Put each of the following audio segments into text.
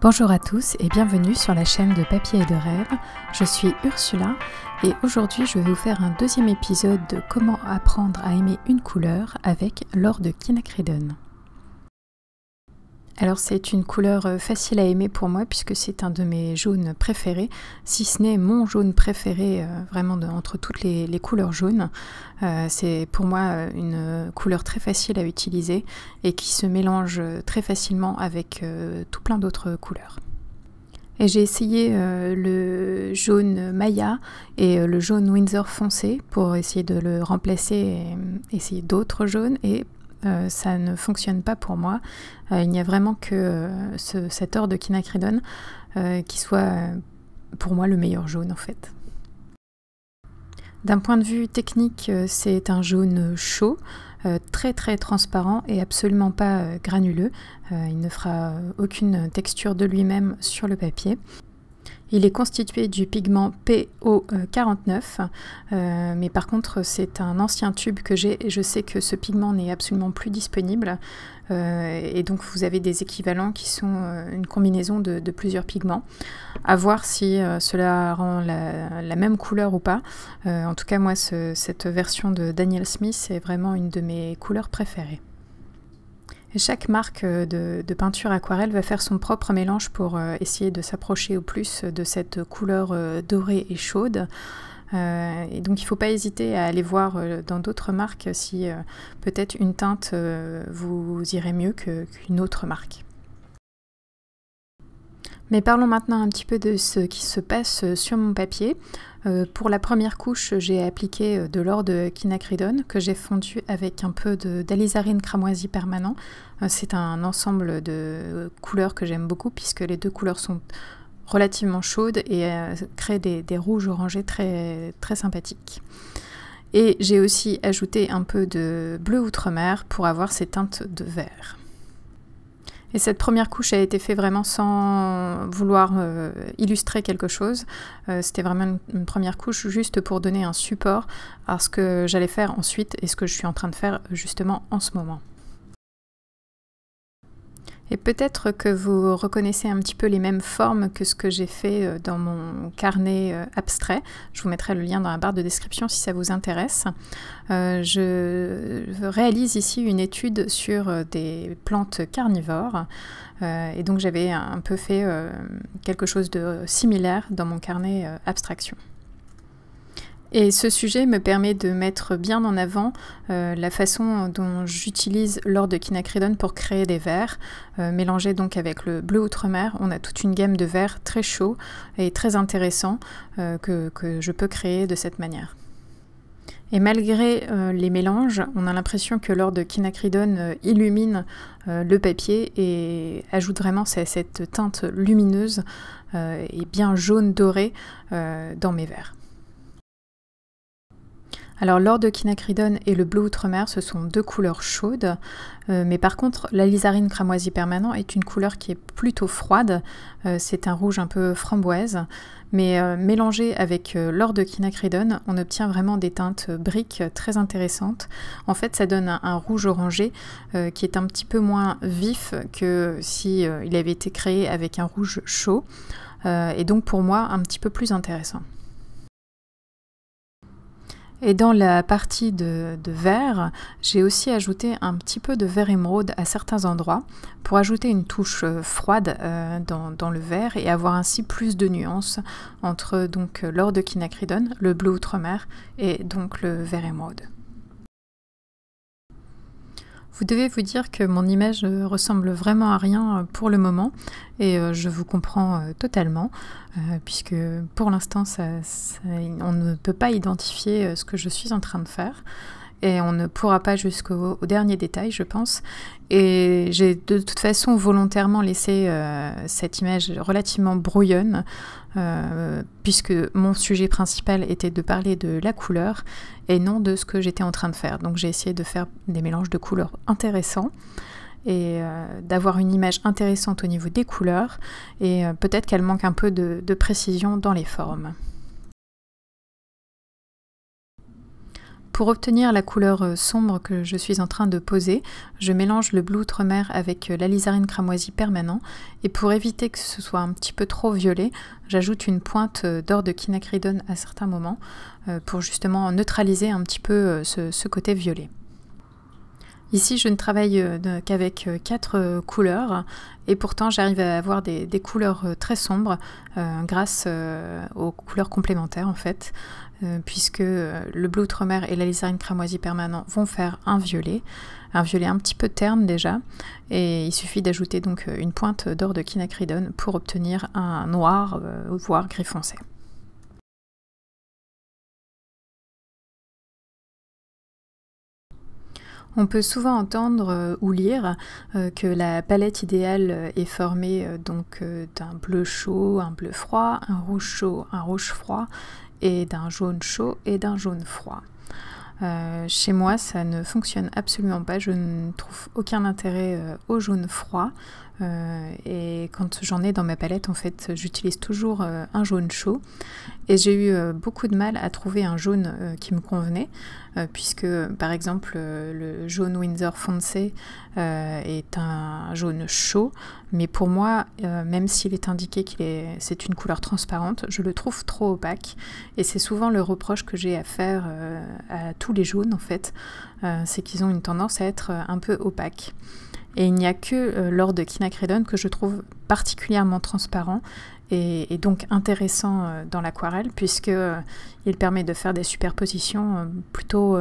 Bonjour à tous et bienvenue sur la chaîne de Papier et de Rêve. Je suis Ursula et aujourd'hui je vais vous faire un deuxième épisode de comment apprendre à aimer une couleur avec l'or de quinacridone. Alors c'est une couleur facile à aimer pour moi puisque c'est un de mes jaunes préférés, si ce n'est mon jaune préféré vraiment entre toutes les couleurs jaunes. C'est pour moi une couleur très facile à utiliser et qui se mélange très facilement avec tout plein d'autres couleurs. Et j'ai essayé le jaune Maya et le jaune Winsor foncé pour essayer de le remplacer et essayer d'autres jaunes et ça ne fonctionne pas pour moi. Il n'y a vraiment que cet or de quinacridone qui soit pour moi le meilleur jaune en fait. D'un point de vue technique, c'est un jaune chaud, très très transparent et absolument pas granuleux. Il ne fera aucune texture de lui-même sur le papier. Il est constitué du pigment PO49, mais par contre c'est un ancien tube que j'ai et je sais que ce pigment n'est absolument plus disponible et donc vous avez des équivalents qui sont une combinaison de plusieurs pigments. À voir si cela rend la même couleur ou pas. En tout cas moi cette version de Daniel Smith est vraiment une de mes couleurs préférées. Et chaque marque de peinture aquarelle va faire son propre mélange pour essayer de s'approcher au plus de cette couleur dorée et chaude. Et donc il ne faut pas hésiter à aller voir dans d'autres marques si peut-être une teinte vous irait mieux qu'une autre marque. Mais parlons maintenant un petit peu de ce qui se passe sur mon papier. Pour la première couche, j'ai appliqué de l'or de quinacridone que j'ai fondu avec un peu d'alizarine cramoisi permanent. C'est un ensemble de couleurs que j'aime beaucoup puisque les deux couleurs sont relativement chaudes et créent des rouges orangés très, très sympathiques. Et j'ai aussi ajouté un peu de bleu outre-mer pour avoir ces teintes de vert. Et cette première couche a été faite vraiment sans vouloir illustrer quelque chose. C'était vraiment une première couche juste pour donner un support à ce que j'allais faire ensuite et ce que je suis en train de faire justement en ce moment. Et peut-être que vous reconnaissez un petit peu les mêmes formes que ce que j'ai fait dans mon carnet abstrait. Je vous mettrai le lien dans la barre de description si ça vous intéresse. Je réalise ici une étude sur des plantes carnivores. Et donc j'avais un peu fait quelque chose de similaire dans mon carnet abstraction. Et ce sujet me permet de mettre bien en avant la façon dont j'utilise l'or de quinacridone pour créer des verres. Mélangé donc avec le bleu outre-mer, on a toute une gamme de verres très chauds et très intéressants que je peux créer de cette manière. Et malgré les mélanges, on a l'impression que l'or de quinacridone illumine le papier et ajoute vraiment cette teinte lumineuse et bien jaune doré dans mes verres. Alors l'or de quinacridone et le bleu outre-mer, ce sont deux couleurs chaudes, mais par contre l'alizarine cramoisi permanent est une couleur qui est plutôt froide, c'est un rouge un peu framboise, mais mélangé avec l'or de quinacridone, on obtient vraiment des teintes briques très intéressantes. En fait ça donne un rouge orangé qui est un petit peu moins vif que si il avait été créé avec un rouge chaud, et donc pour moi un petit peu plus intéressant. Et dans la partie de vert, j'ai aussi ajouté un petit peu de vert émeraude à certains endroits pour ajouter une touche froide dans le vert et avoir ainsi plus de nuances entre donc l'or de quinacridone, le bleu outre-mer et donc le vert émeraude. Vous devez vous dire que mon image ressemble vraiment à rien pour le moment et je vous comprends totalement puisque pour l'instant on ne peut pas identifier ce que je suis en train de faire et on ne pourra pas jusqu'au dernier détail je pense et j'ai de toute façon volontairement laissé cette image relativement brouillonne puisque mon sujet principal était de parler de la couleur et non de ce que j'étais en train de faire. Donc j'ai essayé de faire des mélanges de couleurs intéressants et d'avoir une image intéressante au niveau des couleurs et peut-être qu'elle manque un peu de précision dans les formes. Pour obtenir la couleur sombre que je suis en train de poser, je mélange le bleu outremer avec l'alizarine cramoisi permanent et pour éviter que ce soit un petit peu trop violet, j'ajoute une pointe d'or de quinacridone à certains moments pour justement neutraliser un petit peu ce côté violet. Ici, je ne travaille qu'avec 4 couleurs et pourtant j'arrive à avoir des couleurs très sombres grâce aux couleurs complémentaires en fait, puisque le bleu outremer et l'alizarine cramoisi permanent vont faire un violet un petit peu terne déjà, et il suffit d'ajouter donc une pointe d'or de quinacridone pour obtenir un noir voire gris foncé. On peut souvent entendre ou lire que la palette idéale est formée d'un bleu chaud, un bleu froid, un rouge chaud, un rouge froid, et d'un jaune chaud et d'un jaune froid. Chez moi, ça ne fonctionne absolument pas. Je ne trouve aucun intérêt au jaune froid. Et quand j'en ai dans ma palette, en fait, j'utilise toujours un jaune chaud. Et j'ai eu beaucoup de mal à trouver un jaune qui me convenait, puisque, par exemple, le jaune Winsor foncé est un jaune chaud. Mais pour moi, même s'il est indiqué c'est une couleur transparente, je le trouve trop opaque. Et c'est souvent le reproche que j'ai à faire à tous les jaunes, en fait. C'est qu'ils ont une tendance à être un peu opaques. Et il n'y a que l'or de quinacridone que je trouve particulièrement transparent et donc intéressant dans l'aquarelle, puisqu'il permet de faire des superpositions plutôt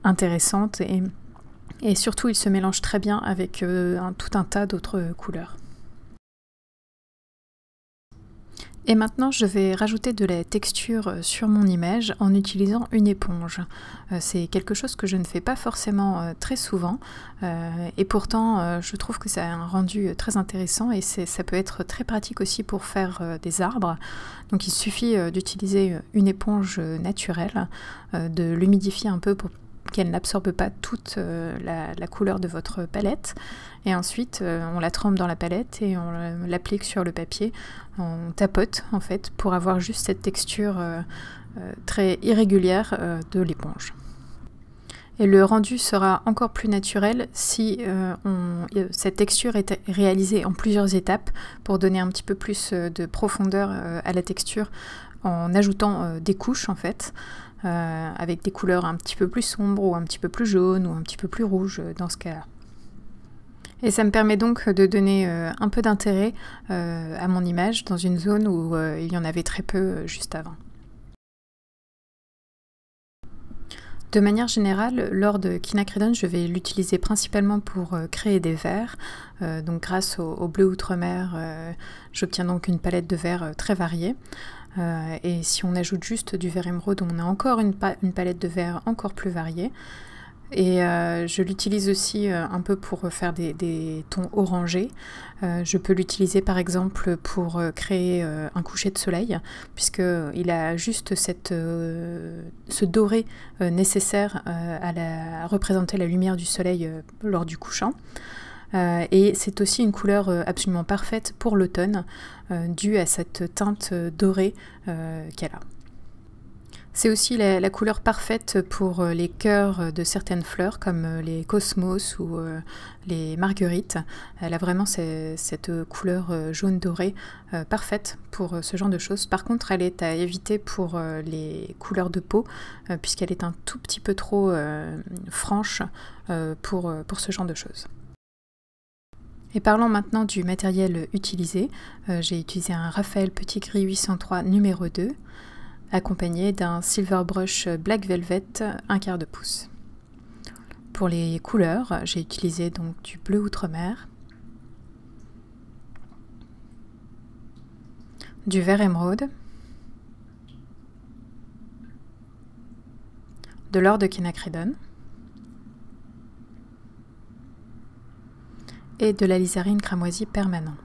intéressantes et surtout il se mélange très bien avec tout un tas d'autres couleurs. Et maintenant, je vais rajouter de la texture sur mon image en utilisant une éponge. C'est quelque chose que je ne fais pas forcément très souvent et pourtant je trouve que ça a un rendu très intéressant et ça peut être très pratique aussi pour faire des arbres. Donc il suffit d'utiliser une éponge naturelle, de l'humidifier un peu pour qu'elle n'absorbe pas toute la couleur de votre palette, et ensuite on la trempe dans la palette et on l'applique sur le papier, on tapote en fait pour avoir juste cette texture très irrégulière de l'éponge. Et le rendu sera encore plus naturel si cette texture est réalisée en plusieurs étapes pour donner un petit peu plus de profondeur à la texture en ajoutant des couches en fait. Avec des couleurs un petit peu plus sombres ou un petit peu plus jaunes ou un petit peu plus rouges dans ce cas-là. Et ça me permet donc de donner un peu d'intérêt à mon image dans une zone où il y en avait très peu juste avant. De manière générale, l'or de quinacridone, je vais l'utiliser principalement pour créer des verres. Donc grâce au bleu outremer, j'obtiens donc une palette de verres très variée. Et si on ajoute juste du vert émeraude, on a encore une palette de verres encore plus variée. Et je l'utilise aussi un peu pour faire des tons orangés. Je peux l'utiliser par exemple pour créer un coucher de soleil, puisqu'il a juste ce doré nécessaire à représenter la lumière du soleil lors du couchant. Et c'est aussi une couleur absolument parfaite pour l'automne, due à cette teinte dorée qu'elle a. C'est aussi la couleur parfaite pour les cœurs de certaines fleurs comme les cosmos ou les marguerites. Elle a vraiment cette couleur jaune doré parfaite pour ce genre de choses. Par contre, elle est à éviter pour les couleurs de peau puisqu'elle est un tout petit peu trop franche pour ce genre de choses. Et parlons maintenant du matériel utilisé. J'ai utilisé un Raphaël Petit Gris 803 numéro 2, accompagné d'un Silver Brush Black Velvet 1/4 de pouce. Pour les couleurs, j'ai utilisé donc du bleu outremer, du vert émeraude, de l'or de quinacridone et de l'alizarine cramoisi permanent.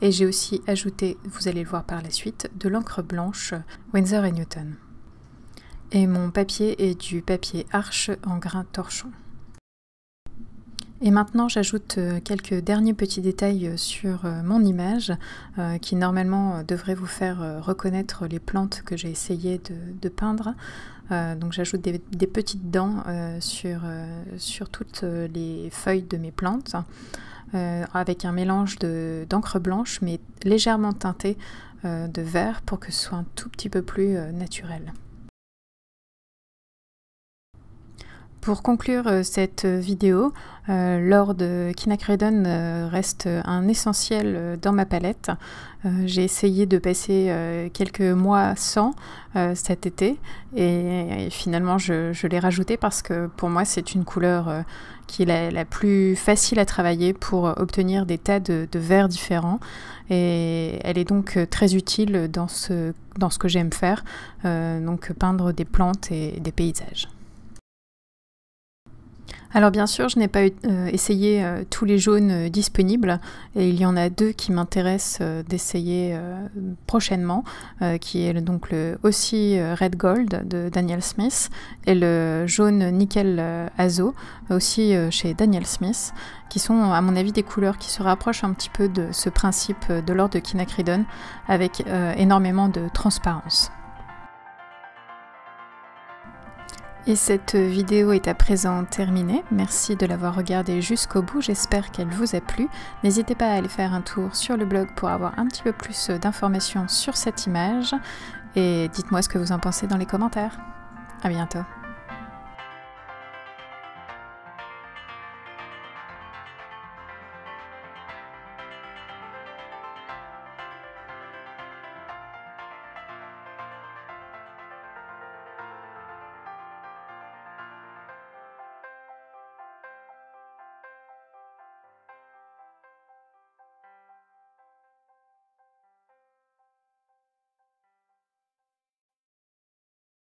Et j'ai aussi ajouté, vous allez le voir par la suite, de l'encre blanche Winsor & Newton. Et mon papier est du papier Arches en grain torchon. Et maintenant, j'ajoute quelques derniers petits détails sur mon image qui normalement devraient vous faire reconnaître les plantes que j'ai essayé de peindre. Donc j'ajoute des petites dents sur toutes les feuilles de mes plantes avec un mélange d'encre blanche mais légèrement teintée de vert pour que ce soit un tout petit peu plus naturel. Pour conclure cette vidéo, l'or de Quinacridone reste un essentiel dans ma palette. J'ai essayé de passer quelques mois sans cet été et finalement je l'ai rajouté parce que pour moi c'est une couleur qui est la plus facile à travailler pour obtenir des tas de verts différents et elle est donc très utile dans ce que j'aime faire, donc peindre des plantes et des paysages. Alors bien sûr, je n'ai pas essayé tous les jaunes disponibles et il y en a deux qui m'intéressent d'essayer prochainement, qui est donc le aussi Red Gold de Daniel Smith et le jaune Nickel Azo, aussi chez Daniel Smith, qui sont à mon avis des couleurs qui se rapprochent un petit peu de ce principe de l'or de Quinacridone avec énormément de transparence. Et cette vidéo est à présent terminée. Merci de l'avoir regardée jusqu'au bout, j'espère qu'elle vous a plu. N'hésitez pas à aller faire un tour sur le blog pour avoir un petit peu plus d'informations sur cette image. Et dites-moi ce que vous en pensez dans les commentaires. À bientôt.